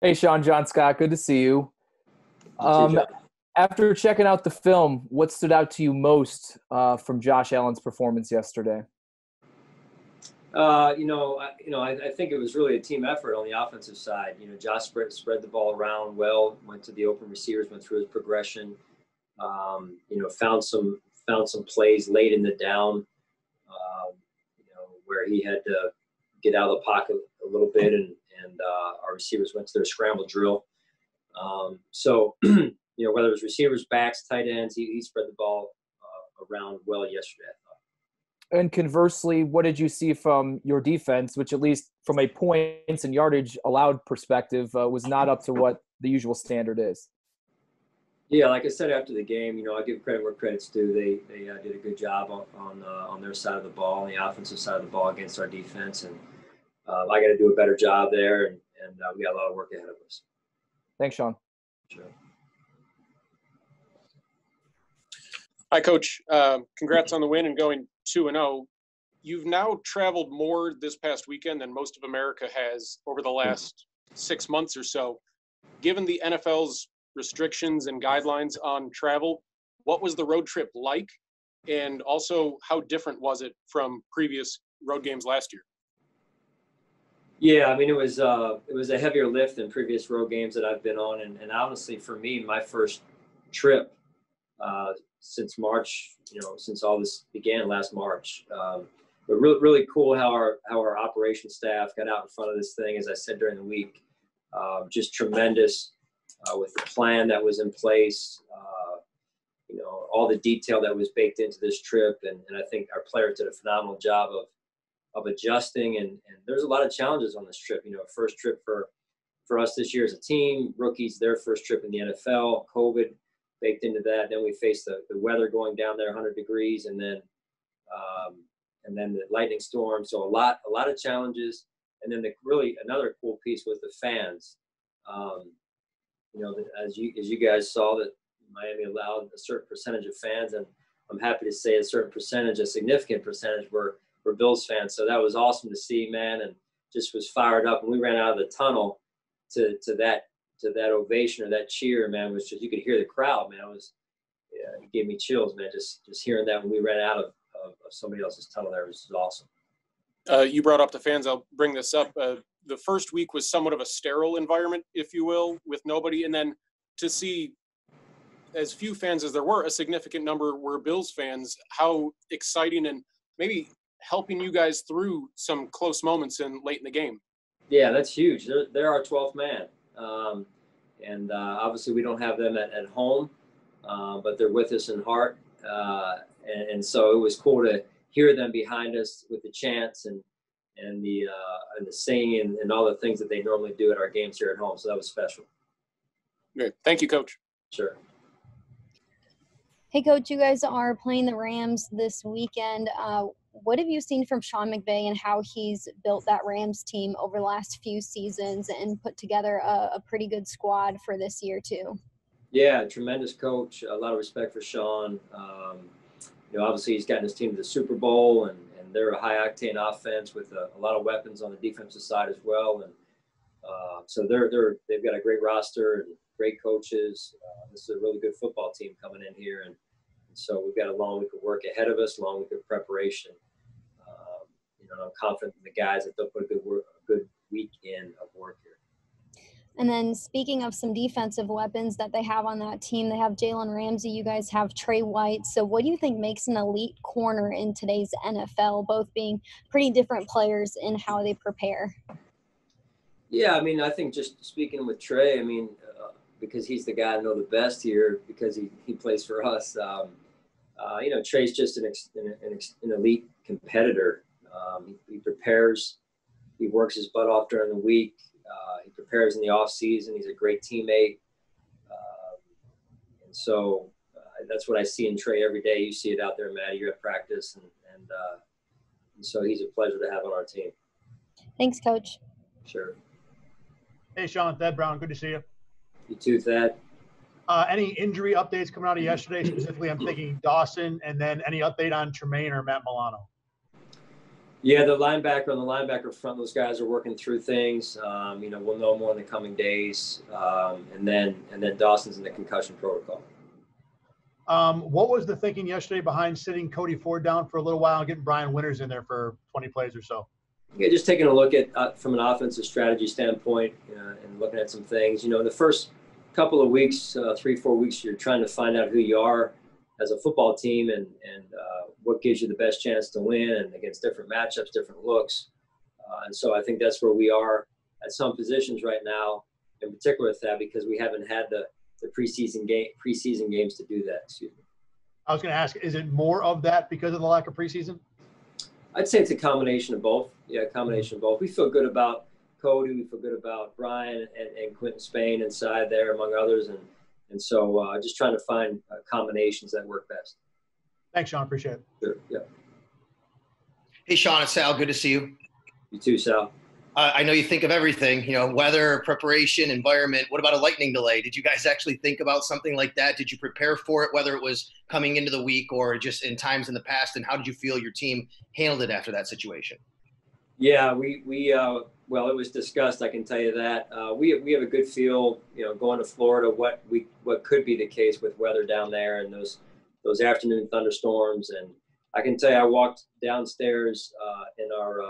Hey, Sean, John Scott, good to see you. You too, Um, John. After checking out the film, what stood out to you most from Josh Allen's performance yesterday? I think it was really a team effort on the offensive side. Josh spread the ball around well, went to the open receivers, went through his progression. Found some plays late in the down. Where he had to get out of the pocket a little bit, and our receivers went to their scramble drill. Whether it was receivers, backs, tight ends, he spread the ball around well yesterday. And conversely, what did you see from your defense, which at least from a points and yardage allowed perspective was not up to what the usual standard is? Yeah, like I said after the game, I give credit where credit's due. They did a good job on their side of the ball, on the offensive side of the ball against our defense, and I got to do a better job there, and we got a lot of work ahead of us. Thanks, Sean. Sure. Hi, Coach. Congrats on the win and going 2-0. You've now traveled more this past weekend than most of America has over the last 6 months or so. Given the NFL's restrictions and guidelines on travel, what was the road trip like? And also, how different was it from previous road games last year? Yeah, I mean, it was a heavier lift than previous road games that I've been on, and honestly, for me, my first trip since March, since all this began last March. But really cool how our operations staff got out in front of this thing, as I said during the week. Just tremendous with the plan that was in place. All the detail that was baked into this trip, and I think our players did a phenomenal job of adjusting. And there's a lot of challenges on this trip. First trip for us this year as a team, rookies, their first trip in the NFL, COVID baked into that. Then we faced the weather going down there 100 degrees, and then the lightning storm. So a lot of challenges. And then another cool piece was the fans. As you guys saw, that Miami allowed a certain percentage of fans, and I'm happy to say a significant percentage were Bills fans. So that was awesome to see, man, and just was fired up. And we ran out of the tunnel to that ovation or that cheer, man. Was just, you could hear the crowd, man. It gave me chills, man. Just hearing that when we ran out of somebody else's tunnel there was awesome. You brought up the fans. I'll bring this up. The first week was somewhat of a sterile environment, if you will, with nobody. And then to see as few fans as there were, a significant number were Bills fans. How exciting, and maybe helping you guys through some close moments late in the game. Yeah, that's huge. They're our 12th man. And obviously we don't have them at home, but they're with us in heart. And so it was cool to hear them behind us with the chants and the singing and all the things that they normally do at our games here at home. So that was special. Great. Thank you, Coach. Sure. Hey, Coach, you guys are playing the Rams this weekend. What have you seen from Sean McVay and how he's built that Rams team over the last few seasons and put together a pretty good squad for this year too? Yeah, tremendous coach. A lot of respect for Sean. Obviously he's gotten his team to the Super Bowl, and they're a high-octane offense with a lot of weapons on the defensive side as well. And so they've got a great roster and great coaches. This is a really good football team coming in here, and so we've got a long week of work ahead of us, a long week of preparation. I'm confident in the guys that they'll put a good week in of work here. And then speaking of some defensive weapons that they have on that team, they have Jalen Ramsey, you guys have Trey White. So what do you think makes an elite corner in today's NFL, both being pretty different players in how they prepare? Yeah, I mean, I think just speaking with Trey, because he's the guy I know the best here because he plays for us. Trey's just an elite competitor. He prepares. He works his butt off during the week. He prepares in the off season. He's a great teammate. And so that's what I see in Trey every day. You see it out there, Maddie. You're at practice. And so he's a pleasure to have on our team. Thanks, Coach. Sure. Hey, Sean, Thad Brown. Good to see you. You too, Thad. Any injury updates coming out of yesterday? Specifically, I'm thinking Dawson, and then any update on Tremaine or Matt Milano? Yeah, the linebacker on the linebacker front, those guys are working through things. We'll know more in the coming days, and then Dawson's in the concussion protocol. What was the thinking yesterday behind sitting Cody Ford down for a little while and getting Brian Winters in there for 20 plays or so? Yeah, just taking a look at from an offensive strategy standpoint, and looking at some things. The first couple of weeks, 3-4 weeks, you're trying to find out who you are as a football team and what gives you the best chance to win and against different matchups, different looks. And so I think that's where we are at some positions right now, in particular with that, because we haven't had the preseason games to do that. Excuse me. I was going to ask, is it more of that because of the lack of preseason? I'd say it's a combination of both. Yeah, a combination of both. We feel good about Cody. We feel good about Brian and Quentin Spain inside there, among others. And so just trying to find combinations that work best. Thanks, Sean. Appreciate it. Sure. Yeah. Hey, Sean, it's Sal. Good to see you. You too, Sal. I know you think of everything, weather, preparation, environment. What about a lightning delay? Did you guys actually think about something like that? Did you prepare for it, whether it was coming into the week or just in times in the past? And how did you feel your team handled it after that situation? Yeah, well, it was discussed. I can tell you that we have a good feel, going to Florida, what could be the case with weather down there and those afternoon thunderstorms. And I can tell you, I walked downstairs in our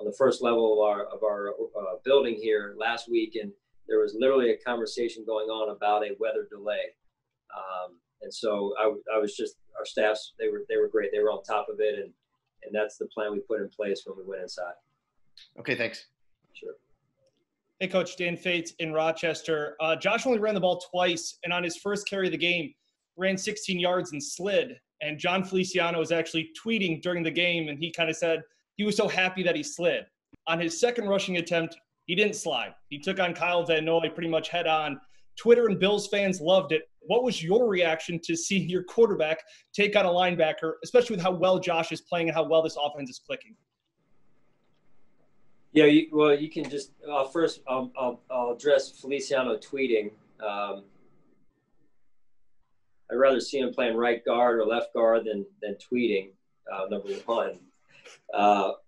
on the first level of our building here last week, and there was literally a conversation going on about a weather delay. And so I was just, our staffs, they were great. They were on top of it, and that's the plan we put in place when we went inside. Okay, thanks. Sure. Hey, Coach, Dan Fates in Rochester. Josh only ran the ball twice, and on his first carry of the game, ran 16 yards and slid. And John Feliciano was actually tweeting during the game, and he kind of said he was so happy that he slid. On his second rushing attempt, he didn't slide. He took on Kyle Van Noy pretty much head on. Twitter and Bills fans loved it. What was your reaction to seeing your quarterback take on a linebacker, especially with how well Josh is playing and how well this offense is clicking? Yeah, you can just first I'll address Feliciano tweeting. I'd rather see him playing right guard or left guard than tweeting. Number one,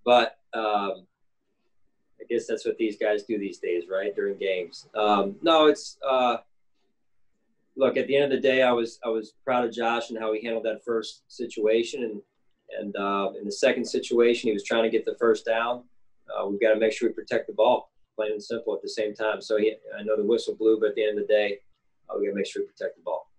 but I guess that's what these guys do these days, right? During games. No, it's look. At the end of the day, I was proud of Josh and how he handled that first situation, and in the second situation, he was trying to get the first down. We've got to make sure we protect the ball, plain and simple, at the same time. So I know the whistle blew, but at the end of the day, we got to make sure we protect the ball.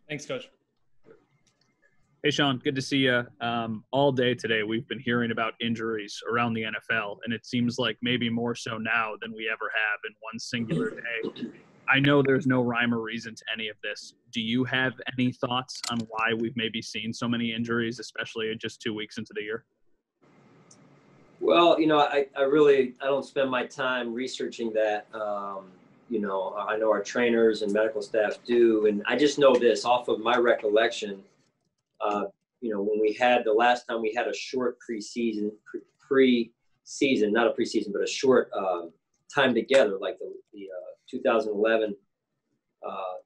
Thanks, Coach. Hey, Sean, good to see you. All day today, we've been hearing about injuries around the NFL, and it seems like maybe more so now than we ever have in one singular day. I know there's no rhyme or reason to any of this. Do you have any thoughts on why we've maybe seen so many injuries, especially just 2 weeks into the year? Well, I don't spend my time researching that. I know our trainers and medical staff do, and I just know this off of my recollection. When we had the last time we had a short preseason, not a preseason, but a short time together, like the 2011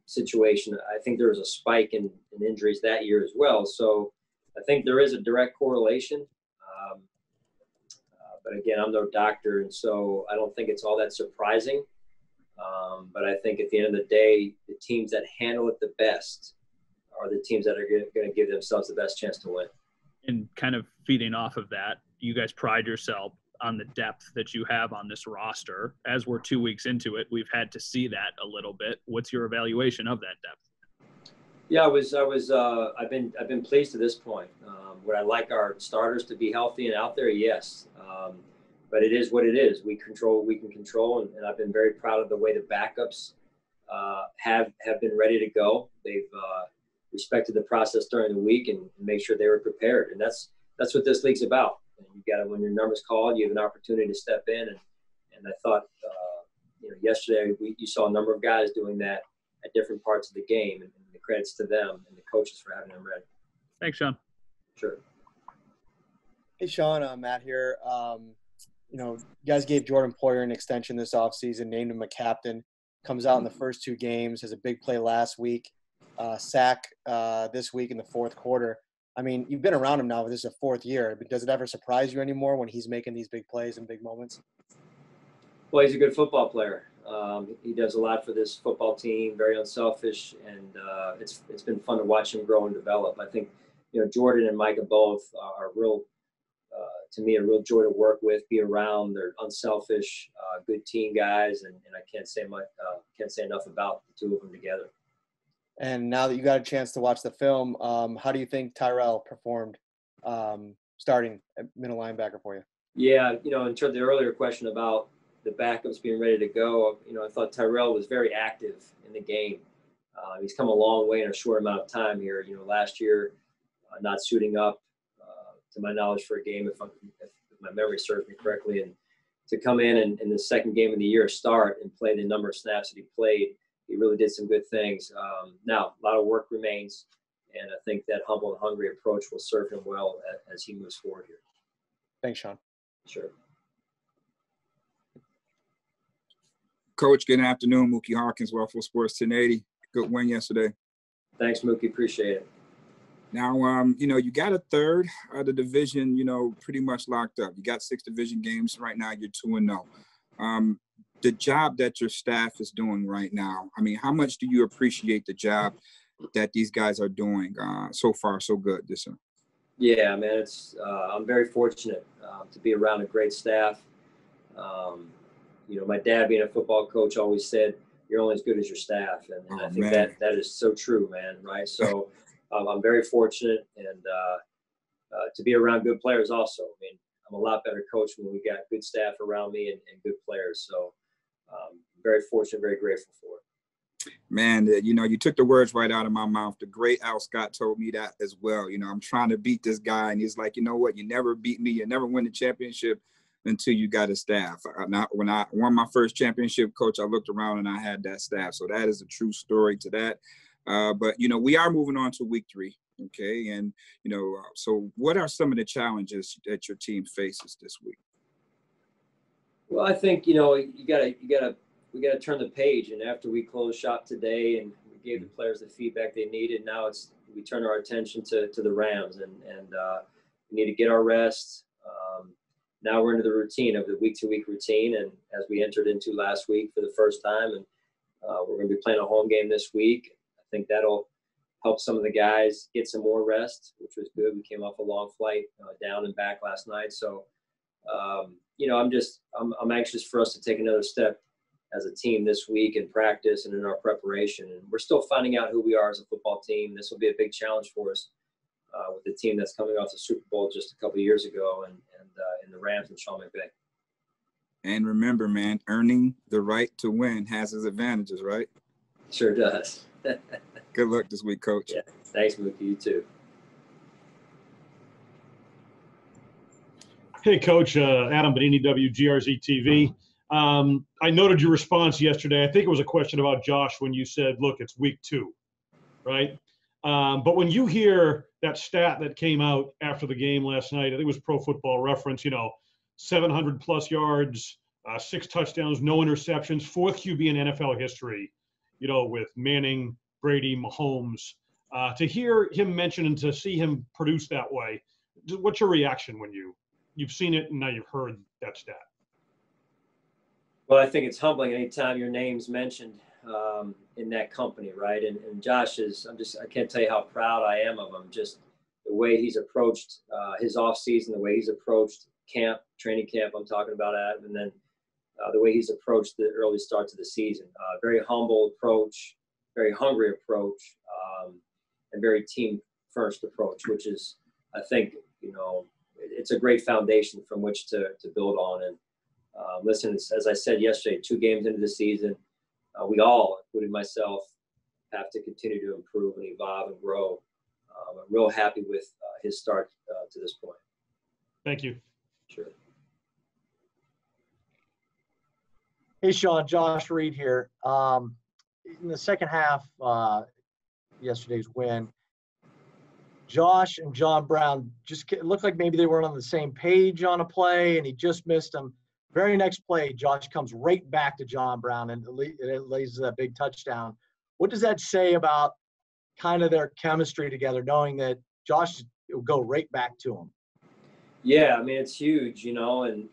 situation, I think there was a spike in injuries that year as well. So I think there is a direct correlation. But again, I'm no doctor, and so I don't think it's all that surprising. But I think at the end of the day, the teams that handle it the best are the teams that are going to give themselves the best chance to win. And kind of feeding off of that, you guys pride yourself on the depth that you have on this roster. As we're 2 weeks into it, we've had to see that a little bit. What's your evaluation of that depth? Yeah, I've been pleased to this point. Would I like our starters to be healthy and out there? Yes. But it is what it is. We control what we can control, and I've been very proud of the way the backups have been ready to go. They've respected the process during the week and made sure they were prepared, and that's what this league's about. And you got to, when your number's called, you have an opportunity to step in, and I thought yesterday you saw a number of guys doing that at different parts of the game, and the credits to them and the coaches for having them ready. Thanks, Sean. Sure. Hey, Sean, Matt here. You guys gave Jordan Poyer an extension this offseason, named him a captain, comes out in the first 2 games, has a big play last week, sack this week in the fourth quarter. I mean, you've been around him now. This is a fourth year. But does it ever surprise you anymore when he's making these big plays and big moments? Well, he's a good football player. He does a lot for this football team, very unselfish, and it's been fun to watch him grow and develop. I think, Jordan and Micah both are real, to me, a real joy to work with, be around. They're unselfish, good team guys, and I can't say enough about the two of them together. And now that you got a chance to watch the film, how do you think Tyrell performed starting at middle linebacker for you? Yeah, in terms of the earlier question about the backups being ready to go, I thought Tyrell was very active in the game. He's come a long way in a short amount of time here. Last year, not suiting up, to my knowledge, for a game, if my memory serves me correctly, and to come in the second game of the year start and play the number of snaps that he played, he really did some good things. Now, a lot of work remains, and I think that humble and hungry approach will serve him well as he moves forward here. Thanks, Sean. Sure. Coach, good afternoon. Mookie Harkins, Waffle Sports 1080. Good win yesterday. Thanks, Mookie. Appreciate it. Now, you got a third of the division, pretty much locked up. You got 6 division games right now. You're 2-0. The job that your staff is doing right now, I mean, how much do you appreciate the job that these guys are doing so far so good this year? Yeah, man, I'm very fortunate to be around a great staff. My dad, being a football coach, always said, you're only as good as your staff. And I think that is so true, man, right? So I'm very fortunate and to be around good players also. I mean, I'm a lot better coach when we got good staff around me and good players. So very fortunate, very grateful for it. Man, you took the words right out of my mouth. The great Al Scott told me that as well. I'm trying to beat this guy. And he's like, you know what? You never beat me. You never win the championship until you got a staff. When I won my first championship, Coach, I looked around and I had that staff. So that is a true story to that. But, we are moving on to week 3. Okay. And, so what are some of the challenges that your team faces this week? Well, I think, we got to turn the page. And after we closed shop today and we gave the players the feedback they needed, now we turn our attention to the Rams and we need to get our rest. Now we're into the routine of the week-to-week routine. And as we entered into last week for the first time, and we're going to be playing a home game this week. I think that'll help some of the guys get some more rest, which was good. We came off a long flight down and back last night. So, I'm anxious for us to take another step as a team this week in practice and in our preparation. And we're still finding out who we are as a football team. This will be a big challenge for us with the team that's coming off the Super Bowl just a couple of years ago and in the Rams and Sean McDermott. And remember, man, earning the right to win has its advantages, right? Sure does. Good luck this week, Coach. Yeah. Thanks, Mookie. You too. Hey, Coach. Adam Benini, WGRZ TV. I noted your response yesterday. I think it was a question about Josh when you said, look, it's week 2, right? But when you hear that stat that came out after the game last night, I think it was Pro Football Reference, 700-plus yards, 6 touchdowns, no interceptions, 4th QB in NFL history, with Manning, Brady, Mahomes. To hear him mention and to see him produce that way, what's your reaction when you've seen it and now you've heard that stat? Well, I think it's humbling anytime your name's mentioned in that company, right? And Josh I can't tell you how proud I am of him. Just the way he's approached his off season, the way he's approached training camp. I'm talking about Adam, and then the way he's approached the early start to the season. Very humble approach, very hungry approach, and very team first approach, which is, I think, it's a great foundation from which to build on. And listen, as I said yesterday, 2 games into the season, we all, including myself, have to continue to improve and evolve and grow. I'm real happy with his start to this point. Thank you. Sure. Hey, Sean, Josh Reed here. In the second half, yesterday's win, Josh and John Brown it looked like maybe they weren't on the same page on a play, and he just missed them. Very next play, Josh comes right back to John Brown and it lays that big touchdown. What does that say about kind of their chemistry together, knowing that Josh it would go right back to them. Yeah, I mean, it's huge, and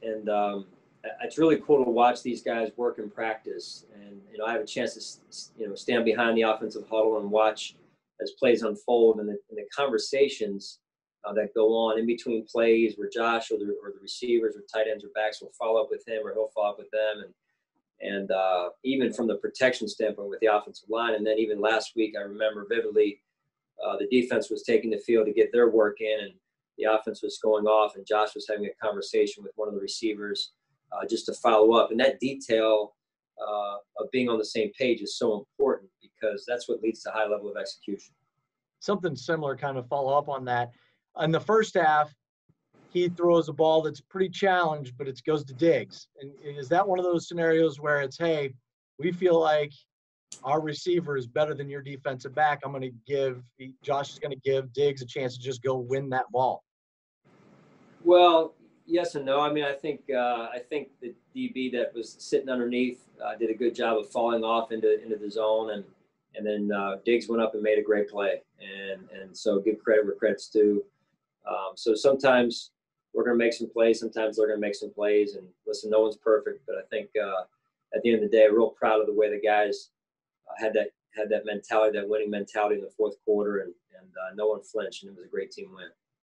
it's really cool to watch these guys work in practice. And, I have a chance to, stand behind the offensive huddle and watch as plays unfold and the conversations that go on in between plays where Josh or the receivers or tight ends or backs will follow up with him or he'll follow up with them. And even from the protection standpoint with the offensive line. And then even last week, I remember vividly, the defense was taking the field to get their work in, and the offense was going off, and Josh was having a conversation with one of the receivers just to follow up. And that detail of being on the same page is so important because that's what leads to high level of execution. Something similar, kind of follow up on that. In the first half, he throws a ball that's pretty challenged, but it goes to Diggs. And is that one of those scenarios where it's, hey, we feel like our receiver is better than your defensive back. Josh is going to give Diggs a chance to just go win that ball. Well, yes and no. I mean, I think the DB that was sitting underneath did a good job of falling off into the zone, and then Diggs went up and made a great play. And so give credit where credit's due. So sometimes we're going to make some plays. Sometimes they're going to make some plays. And listen, no one's perfect, but I think at the end of the day, real proud of the way the guys had that mentality, that winning mentality in the fourth quarter, and no one flinched, and it was a great team win.